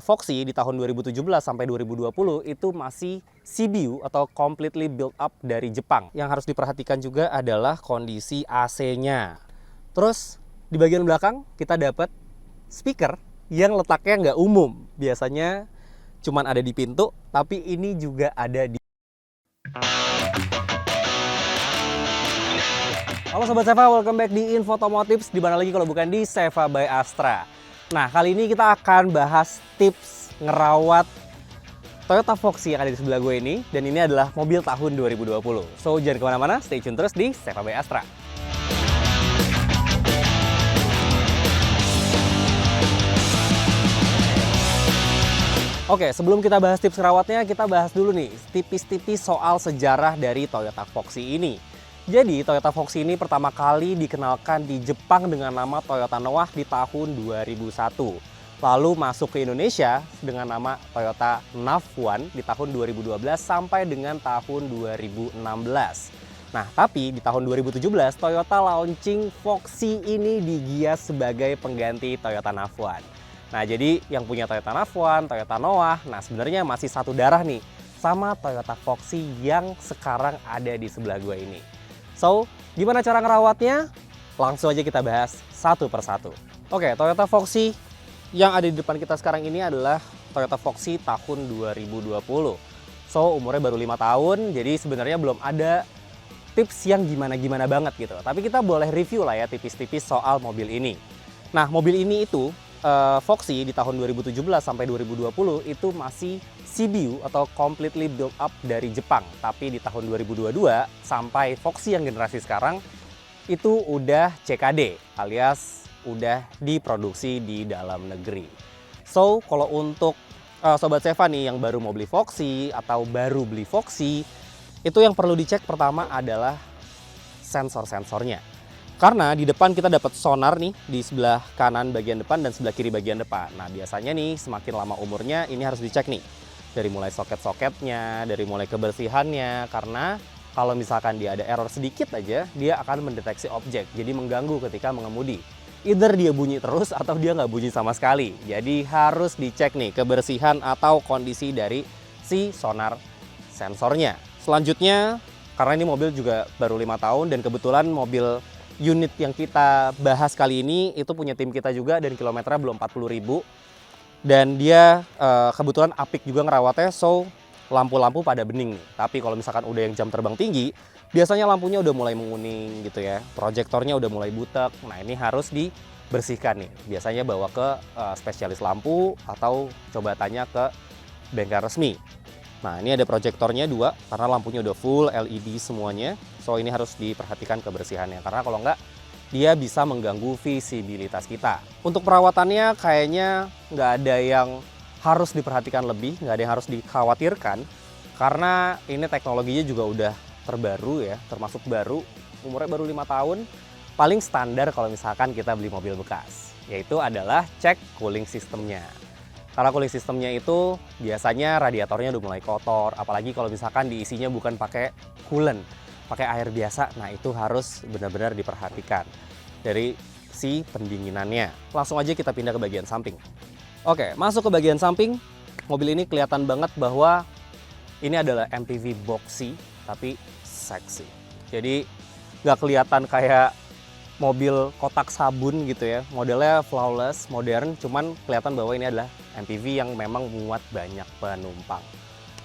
Foxy di tahun 2017 sampai 2020 itu masih CBU atau completely built up dari Jepang. Yang harus diperhatikan juga adalah kondisi AC-nya. Terus di bagian belakang kita dapat speaker yang letaknya nggak umum. Biasanya cuman ada di pintu, tapi ini juga ada di... Halo Sobat Seva, welcome back di Infotomotives. Di mana lagi kalau bukan di Seva by Astra. Nah, kali ini kita akan bahas tips ngerawat Toyota Foxy yang ada di sebelah gue ini. Dan ini adalah mobil tahun 2020. So, jangan kemana-mana, stay tune terus di Seva by Astra. Oke, sebelum kita bahas tips ngerawatnya, kita bahas dulu nih tipis-tipis soal sejarah dari Toyota Foxy ini. Jadi, Toyota Foxy ini pertama kali dikenalkan di Jepang dengan nama Toyota Noah di tahun 2001. Lalu masuk ke Indonesia dengan nama Toyota Nav1 di tahun 2012 sampai dengan tahun 2016. Nah, tapi di tahun 2017 Toyota launching Foxy ini digias sebagai pengganti Toyota Nav1. Nah, jadi yang punya Toyota Nav1, Toyota Noah, nah sebenarnya masih satu darah nih sama Toyota Foxy yang sekarang ada di sebelah gue ini. So, gimana cara ngerawatnya? Langsung aja kita bahas satu persatu. Oke, Toyota Foxy yang ada di depan kita sekarang ini adalah Toyota Foxy tahun 2020. So, umurnya baru 5 tahun, jadi sebenarnya belum ada tips yang gimana-gimana banget gitu. Tapi kita boleh review lah ya tipis-tipis soal mobil ini. Nah, mobil ini itu Foxy di tahun 2017 sampai 2020 itu masih CBU atau completely built up dari Jepang. Tapi di tahun 2022 sampai Foxy yang generasi sekarang itu udah CKD alias udah diproduksi di dalam negeri. So, kalau untuk Sobat Seva nih yang baru mau beli Foxy atau baru beli Foxy, itu yang perlu dicek pertama adalah sensor-sensornya. Karena di depan kita dapat sonar nih di sebelah kanan bagian depan dan sebelah kiri bagian depan. Nah, biasanya nih semakin lama umurnya ini harus dicek nih. Dari mulai soket-soketnya, dari mulai kebersihannya. Karena kalau misalkan dia ada error sedikit aja, dia akan mendeteksi objek. Jadi mengganggu ketika mengemudi. Either dia bunyi terus atau dia nggak bunyi sama sekali. Jadi harus dicek nih kebersihan atau kondisi dari si sonar sensornya. Selanjutnya, karena ini mobil juga baru 5 tahun dan kebetulan mobil unit yang kita bahas kali ini itu punya tim kita juga dan kilometernya belum 40.000 dan dia kebetulan apik juga ngerawatnya, so lampu-lampu pada bening nih. Tapi kalau misalkan udah yang jam terbang tinggi, biasanya lampunya udah mulai menguning gitu ya, proyektornya udah mulai butek. Nah, ini harus dibersihkan nih, biasanya bawa ke spesialis lampu atau coba tanya ke bengkel resmi. Nah, ini ada proyektornya 2 karena lampunya udah full LED semuanya. So, ini harus diperhatikan kebersihannya karena kalau nggak dia bisa mengganggu visibilitas kita. Untuk perawatannya kayaknya nggak ada yang harus diperhatikan lebih, nggak ada yang harus dikhawatirkan karena ini teknologinya juga udah terbaru ya, termasuk baru, umurnya baru 5 tahun. Paling standar kalau misalkan kita beli mobil bekas, yaitu adalah cek cooling systemnya. Karena cooling systemnya itu biasanya radiatornya udah mulai kotor, apalagi kalau misalkan diisinya bukan pakai coolant, pakai air biasa. Nah, itu harus benar-benar diperhatikan dari si pendinginannya. Langsung aja kita pindah ke bagian samping. Oke, masuk ke bagian samping, mobil ini kelihatan banget bahwa ini adalah MPV boxy, tapi seksi. Jadi nggak kelihatan kayak mobil kotak sabun gitu ya, modelnya flawless, modern, cuman kelihatan bahwa ini adalah MPV yang memang muat banyak penumpang.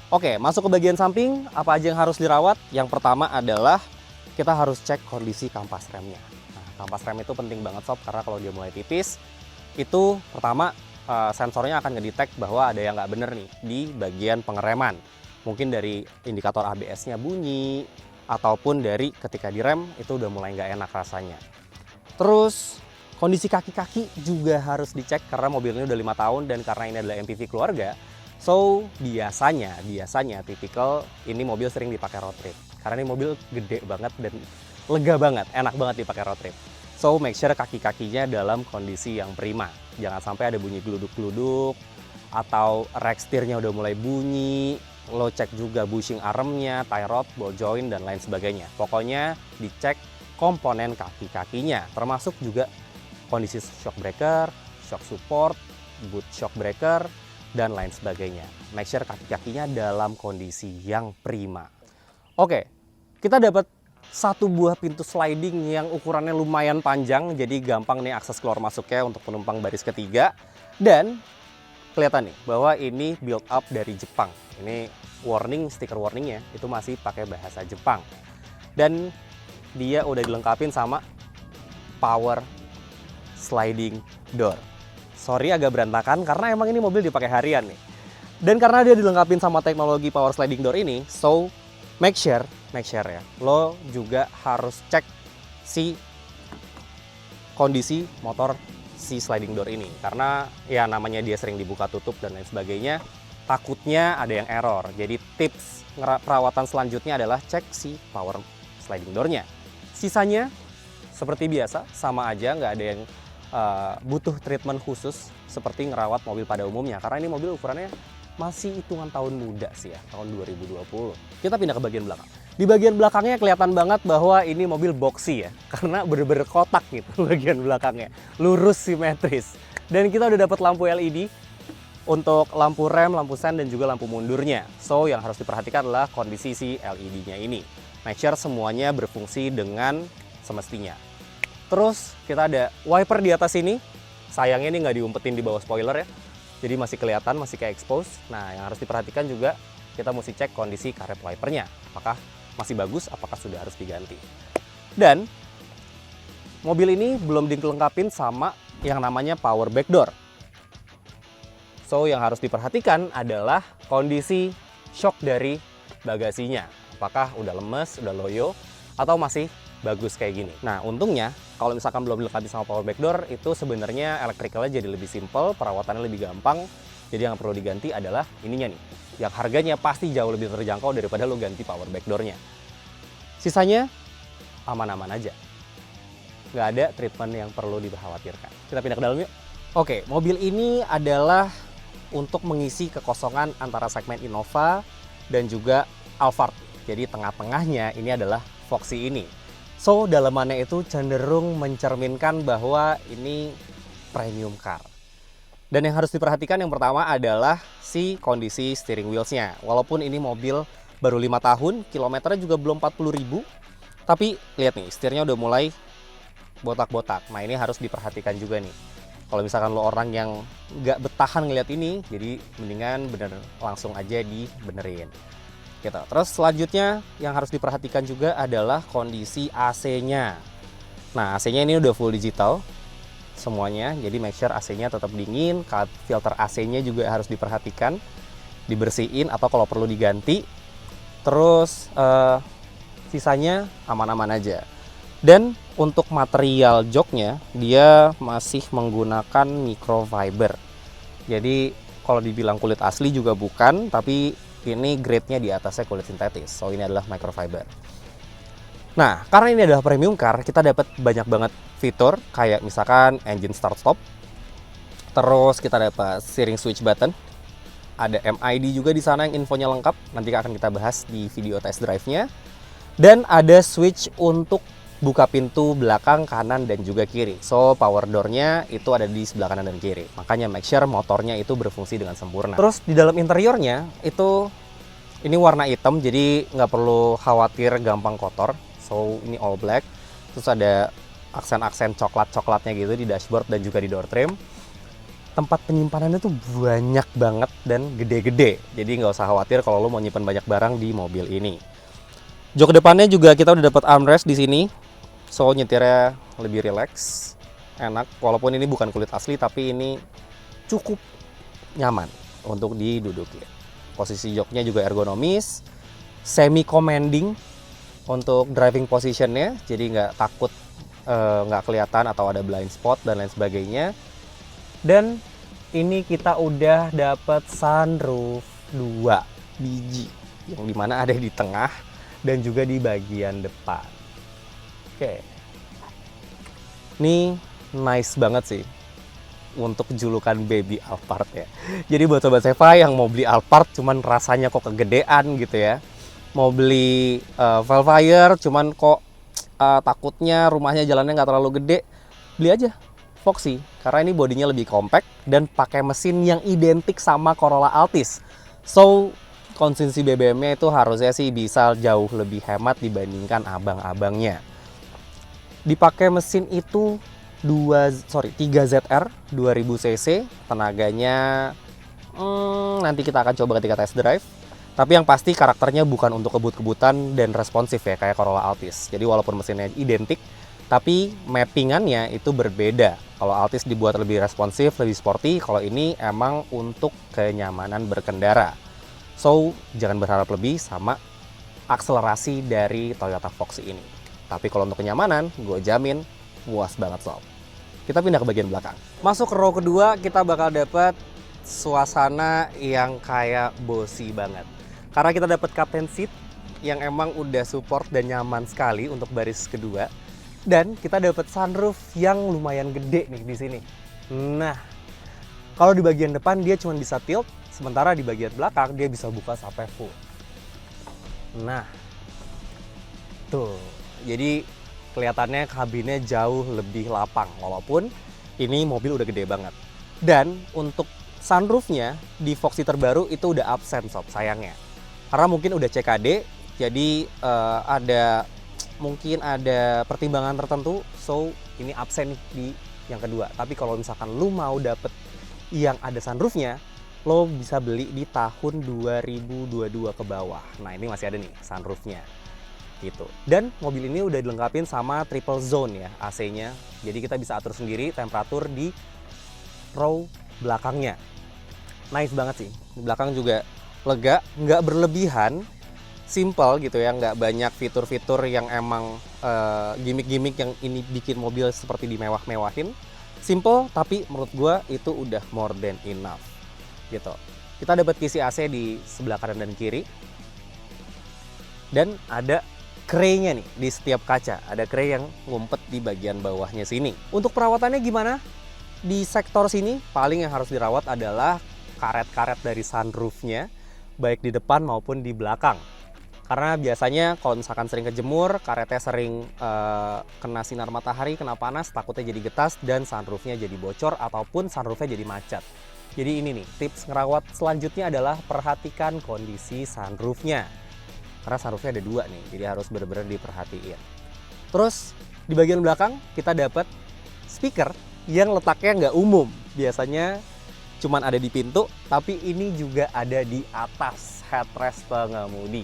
Oke, masuk ke bagian samping, apa aja yang harus dirawat? Yang pertama adalah kita harus cek kondisi kampas remnya. Nah, kampas rem itu penting banget sob, karena kalau dia mulai tipis, itu pertama sensornya akan ngedetect bahwa ada yang nggak bener nih di bagian pengereman. Mungkin dari indikator ABS-nya bunyi, ataupun dari ketika direm itu udah mulai nggak enak rasanya. Terus kondisi kaki-kaki juga harus dicek karena mobil ini udah 5 tahun dan karena ini adalah MPV keluarga. So biasanya tipikal ini mobil sering dipakai road trip. Karena ini mobil gede banget dan lega banget, enak banget dipakai road trip. So make sure kaki-kakinya dalam kondisi yang prima. Jangan sampai ada bunyi geluduk-geluduk atau rack steer-nya udah mulai bunyi. Lo cek juga bushing armnya, tie rod, ball joint, dan lain sebagainya. Pokoknya dicek komponen kaki-kakinya, termasuk juga kondisi shock breaker, shock support, boot shock breaker, dan lain sebagainya. Make sure kaki-kakinya dalam kondisi yang prima. Oke, kita dapat satu buah pintu sliding yang ukurannya lumayan panjang, jadi gampang nih akses keluar masuknya untuk penumpang baris ketiga. Dan kelihatan nih bahwa ini build up dari Jepang. Ini warning, stiker warningnya itu masih pakai bahasa Jepang. Dan dia udah dilengkapin sama power sliding door. Sorry agak berantakan karena emang ini mobil dipakai harian nih. Dan karena dia dilengkapi sama teknologi power sliding door ini, so make sure ya, lo juga harus cek si kondisi motor si sliding door ini. Karena ya namanya dia sering dibuka tutup dan lain sebagainya, takutnya ada yang error. Jadi tips perawatan selanjutnya adalah cek si power sliding door-nya. Sisanya seperti biasa, sama aja, nggak ada yang butuh treatment khusus seperti ngerawat mobil pada umumnya. Karena ini mobil ukurannya masih hitungan tahun muda sih ya, tahun 2020. Kita pindah ke bagian belakang. Di bagian belakangnya kelihatan banget bahwa ini mobil boxy ya, karena bener-bener kotak gitu bagian belakangnya. Lurus, simetris. Dan kita udah dapat lampu LED untuk lampu rem, lampu sen, dan juga lampu mundurnya. So, yang harus diperhatikan adalah kondisi si LED-nya ini. Make sure semuanya berfungsi dengan semestinya. Terus kita ada wiper di atas ini. Sayangnya ini nggak diumpetin di bawah spoiler ya. Jadi masih kelihatan, masih kayak expose. Nah, yang harus diperhatikan juga kita mesti cek kondisi karet wipernya. Apakah masih bagus, apakah sudah harus diganti. Dan mobil ini belum dilengkapin sama yang namanya power back door. So, yang harus diperhatikan adalah kondisi shock dari bagasinya. Apakah udah lemes, udah loyo, atau masih bagus kayak gini. Nah, untungnya kalau misalkan belum dilengkapi sama power back door, itu sebenarnya elektrikalnya jadi lebih simple, perawatannya lebih gampang. Jadi yang perlu diganti adalah ininya nih, yang harganya pasti jauh lebih terjangkau daripada lo ganti power back door-nya. Sisanya aman-aman aja. Nggak ada treatment yang perlu dikhawatirkan. Kita pindah ke dalam yuk. Oke, mobil ini adalah untuk mengisi kekosongan antara segmen Innova dan juga Alphard. Jadi tengah-tengahnya ini adalah Foxy ini. So, dalamannya itu cenderung mencerminkan bahwa ini premium car. Dan yang harus diperhatikan yang pertama adalah si kondisi steering wheels-nya. Walaupun ini mobil baru 5 tahun, kilometernya juga belum 40.000. Tapi lihat nih, setirnya udah mulai botak-botak. Nah, ini harus diperhatikan juga nih. Kalau misalkan lo orang yang nggak betahan ngeliat ini, jadi mendingan bener langsung aja dibenerin. Gitu. Terus selanjutnya yang harus diperhatikan juga adalah kondisi AC-nya. Nah, AC-nya ini udah full digital semuanya, jadi make sure AC-nya tetap dingin, filter AC-nya juga harus diperhatikan, dibersihin atau kalau perlu diganti. Terus sisanya aman-aman aja. Dan untuk material joknya, dia masih menggunakan microfiber. Jadi kalau dibilang kulit asli juga bukan, tapi ini grade-nya di atasnya kulit sintetis. So, ini adalah microfiber. Nah, karena ini adalah premium car, kita dapat banyak banget fitur kayak misalkan engine start stop. Terus kita dapat steering switch button. Ada MID juga di sana yang infonya lengkap. Nanti akan kita bahas di video test drive-nya. Dan ada switch untuk buka pintu belakang, kanan, dan juga kiri. So, power door-nya itu ada di sebelah kanan dan kiri. Makanya make sure motornya itu berfungsi dengan sempurna. Terus di dalam interiornya itu ini warna hitam, jadi nggak perlu khawatir gampang kotor. So, ini all black. Terus ada aksen-aksen coklat-coklatnya gitu di dashboard dan juga di door trim. Tempat penyimpanannya tuh banyak banget dan gede-gede. Jadi nggak usah khawatir kalau lo mau nyimpan banyak barang di mobil ini. Jok depannya juga kita udah dapat armrest di sini. So, nyetirnya lebih relax, enak. Walaupun ini bukan kulit asli, tapi ini cukup nyaman untuk diduduki. Posisi joknya juga ergonomis, semi commanding untuk driving positionnya, jadi nggak takut nggak kelihatan atau ada blind spot dan lain sebagainya. Dan ini kita udah dapat sunroof 2 biji, yang dimana ada di tengah dan juga di bagian depan. Oke, ini nice banget sih untuk julukan baby Alphard ya. Jadi buat sobat Seva yang mau beli Alphard cuman rasanya kok kegedean gitu ya, mau beli Velfire cuman kok takutnya rumahnya jalannya nggak terlalu gede, beli aja Foxy karena ini bodinya lebih compact dan pakai mesin yang identik sama Corolla Altis. So, konsumsi BBM-nya itu harusnya sih bisa jauh lebih hemat dibandingkan abang-abangnya. Dipakai mesin itu 3ZR 2000 cc, tenaganya nanti kita akan coba ketika test drive. Tapi yang pasti karakternya bukan untuk kebut-kebutan dan responsif ya kayak Corolla Altis. Jadi walaupun mesinnya identik, tapi mappingannya itu berbeda. Kalau Altis dibuat lebih responsif, lebih sporty, kalau ini emang untuk kenyamanan berkendara. So, jangan berharap lebih sama akselerasi dari Toyota Foxy ini. Tapi kalau untuk kenyamanan, gue jamin puas banget sob. Kita pindah ke bagian belakang. Masuk ke row kedua, kita bakal dapat suasana yang kayak bossy banget. Karena kita dapat captain seat yang emang udah support dan nyaman sekali untuk baris kedua. Dan kita dapat sunroof yang lumayan gede nih di sini. Nah, kalau di bagian depan dia cuma bisa tilt, sementara di bagian belakang dia bisa buka sampai full. Nah, tuh. Jadi kelihatannya kabinnya jauh lebih lapang, walaupun ini mobil udah gede banget. Dan untuk sunroofnya di Foxy terbaru itu udah absen sob, sayangnya. Karena mungkin udah CKD, jadi mungkin ada pertimbangan tertentu, so ini absen nih di yang kedua. Tapi kalau misalkan lu mau dapet yang ada sunroofnya, lo bisa beli di tahun 2022 ke bawah. Nah ini masih ada nih sunroofnya. Gitu. Dan mobil ini udah dilengkapin sama triple zone ya AC-nya. Jadi kita bisa atur sendiri temperatur di row belakangnya. Nice banget sih. Di belakang juga lega, nggak berlebihan, simple gitu ya, nggak banyak fitur-fitur yang emang gimmick-gimmick yang ini bikin mobil seperti dimewah-mewahin. Simple, tapi menurut gua itu udah more than enough. Gitu. Kita dapat kisi AC di sebelah kanan dan kiri. Dan ada kray-nya nih di setiap kaca. Ada kray yang ngumpet di bagian bawahnya sini. Untuk perawatannya gimana? Di sektor sini paling yang harus dirawat adalah karet-karet dari sunroofnya, baik di depan maupun di belakang. Karena biasanya kalau misalkan sering kejemur, karetnya sering kena sinar matahari, kena panas, takutnya jadi getas dan sunroofnya jadi bocor ataupun sunroofnya jadi macet. Jadi ini nih, tips ngerawat selanjutnya adalah perhatikan kondisi sunroofnya. Karena sunroofnya ada dua nih, jadi harus benar-benar diperhatiin. Terus di bagian belakang kita dapat speaker yang letaknya nggak umum. Biasanya cuman ada di pintu, tapi ini juga ada di atas headrest pengemudi.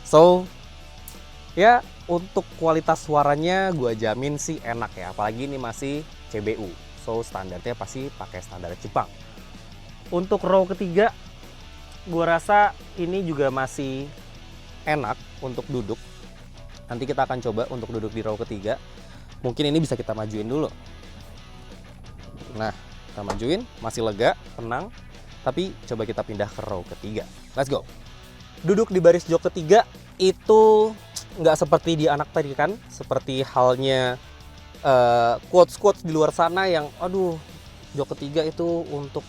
So, ya untuk kualitas suaranya gue jamin sih enak ya. Apalagi ini masih CBU. So, standarnya pasti pakai standar Jepang. Untuk row ketiga, gue rasa ini juga masih enak untuk duduk. Nanti kita akan coba untuk duduk di row ketiga. Mungkin ini bisa kita majuin dulu. Nah, kita majuin, masih lega, tenang. Tapi coba kita pindah ke row ketiga. Let's go. Duduk di baris jok ketiga itu nggak seperti di anak tadi kan. Seperti halnya quotes-quotes di luar sana yang aduh, jok ketiga itu untuk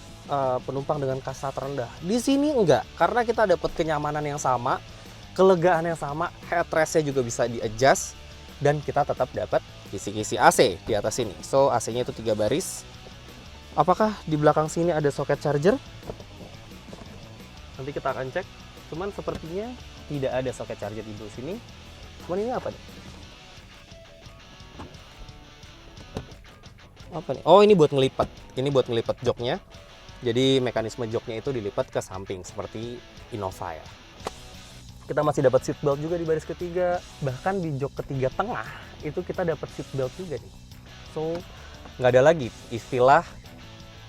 penumpang dengan kasta terendah. Di sini enggak, karena kita dapat kenyamanan yang sama, kelegaan yang sama, headrestnya juga bisa di-adjust, dan kita tetap dapat kisi-kisi AC di atas sini. So, AC-nya itu 3 baris. Apakah di belakang sini ada soket charger? Nanti kita akan cek. Cuman sepertinya tidak ada soket charger di sini. Cuman ini apa nih? Apa nih? Oh, ini buat ngelipat. Ini buat ngelipat joknya. Jadi mekanisme joknya itu dilipat ke samping seperti Innova ya. Kita masih dapat seat belt juga di baris ketiga. Bahkan di jok ketiga tengah itu kita dapat seat belt juga nih. So, nggak ada lagi istilah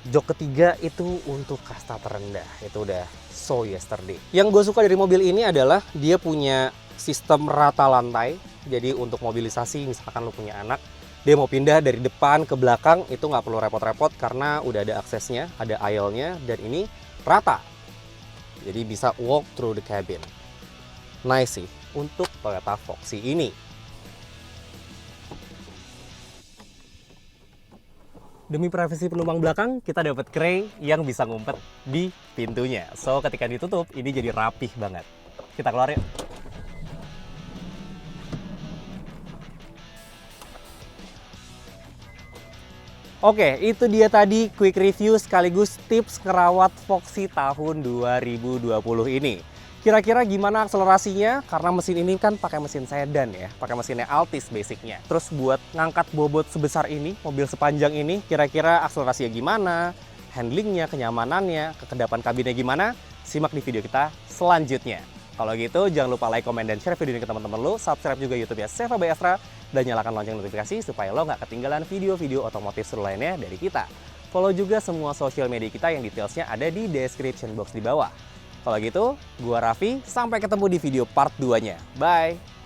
jok ketiga itu untuk kasta terendah. Itu udah so yesterday. Yang gue suka dari mobil ini adalah dia punya sistem rata lantai. Jadi untuk mobilisasi, misalkan lo punya anak, dia mau pindah dari depan ke belakang, itu nggak perlu repot-repot karena udah ada aksesnya, ada aisle-nya, dan ini rata. Jadi bisa walk through the cabin. Nice sih untuk Toyota Foxy ini. Demi privasi penumpang belakang, kita dapat kray yang bisa ngumpet di pintunya. So, ketika ditutup, ini jadi rapih banget. Kita keluar yuk. Oke, itu dia tadi quick review sekaligus tips ngerawat Foxy tahun 2020 ini. Kira-kira gimana akselerasinya? Karena mesin ini kan pakai mesin sedan ya, pakai mesinnya Altis basicnya. Terus buat ngangkat bobot sebesar ini, mobil sepanjang ini, kira-kira akselerasinya gimana? Handlingnya, kenyamanannya, kekedapan kabinnya gimana? Simak di video kita selanjutnya. Kalau gitu, jangan lupa like, komen, dan share video ini ke teman-teman lo. Subscribe juga YouTube-nya Seva by Astra. Dan nyalakan lonceng notifikasi supaya lo nggak ketinggalan video-video otomotif seru lainnya dari kita. Follow juga semua sosial media kita yang detailsnya ada di description box di bawah. Kalau gitu, gua Raffi, sampai ketemu di video part 2-nya. Bye!